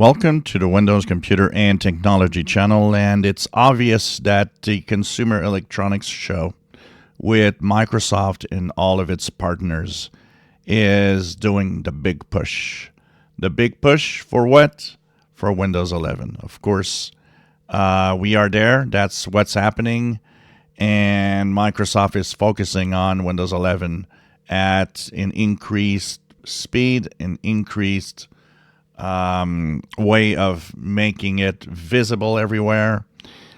Welcome to the Windows Computer and Technology channel, and it's obvious that the Consumer Electronics Show with Microsoft and all of its partners is doing the big push. The big push for what? For Windows 11. Of course, we are there. That's what's happening, and Microsoft is focusing on Windows 11 at an increased speed, an increased way of making it visible everywhere.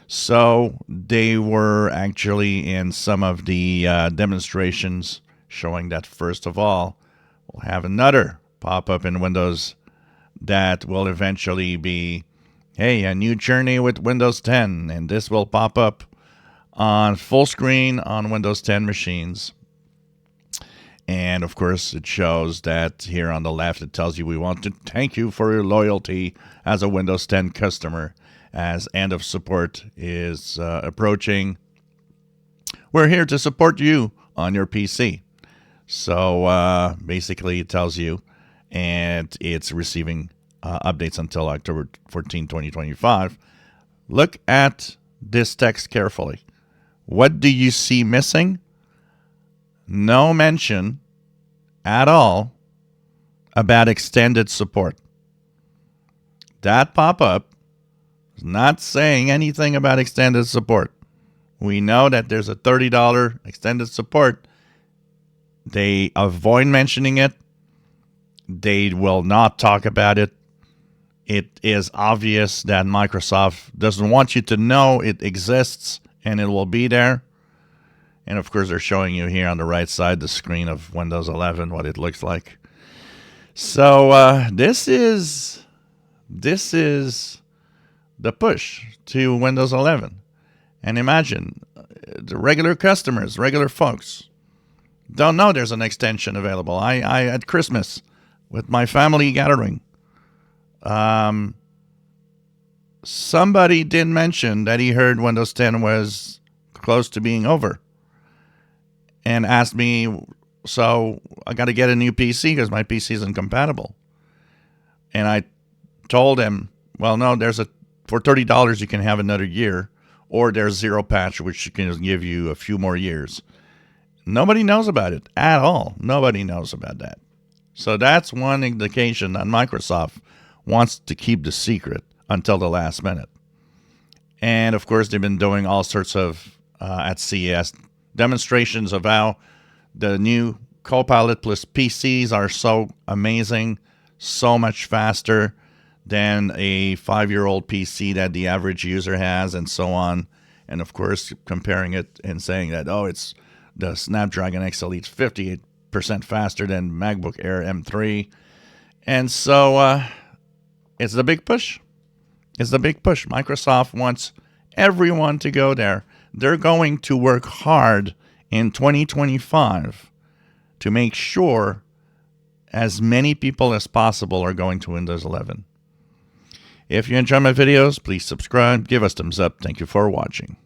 So they were actually in some of the demonstrations showing that, first of all, we'll have another pop-up in Windows that will eventually be, hey, a new journey with Windows 10, and this will pop up on full screen on Windows 10 machines. And of course, it shows that here on the left, it tells you we want to thank you for your loyalty as a Windows 10 customer as end of support is approaching. We're here to support you on your PC. So basically, it tells you, and it's receiving updates until October 14, 2025. Look at this text carefully. What do you see missing? No mention at all about extended support. That pop-up is not saying anything about extended support. We know that there's a $30 extended support. They avoid mentioning it. They will not talk about it. It is obvious that Microsoft doesn't want you to know it exists and it will be there. And of course, they're showing you here on the right side the screen of Windows 11, what it looks like. So this is the push to Windows 11. And imagine the regular customers, regular folks, don't know there's an extension available. I at Christmas with my family gathering, somebody did mention that he heard Windows 10 was close to being over. And asked me, so I got to get a new PC because my PC isn't compatible. And I told him, well, no, for $30 you can have another year, or there's zero patch, which can give you a few more years. Nobody knows about it at all. Nobody knows about that. So that's one indication that Microsoft wants to keep the secret until the last minute. And of course, they've been doing all sorts of, at CES, demonstrations of how the new Copilot+PCs are so amazing, so much faster than a 5-year-old PC that the average user has, and so on. And of course, comparing it and saying that, oh, it's the Snapdragon X Elite 58% faster than MacBook Air M3. And so it's the big push. It's the big push. Microsoft wants everyone to go there. They're going to work hard in 2025 to make sure as many people as possible are going to Windows 11. If you enjoy my videos, please subscribe, give us thumbs up. Thank you for watching.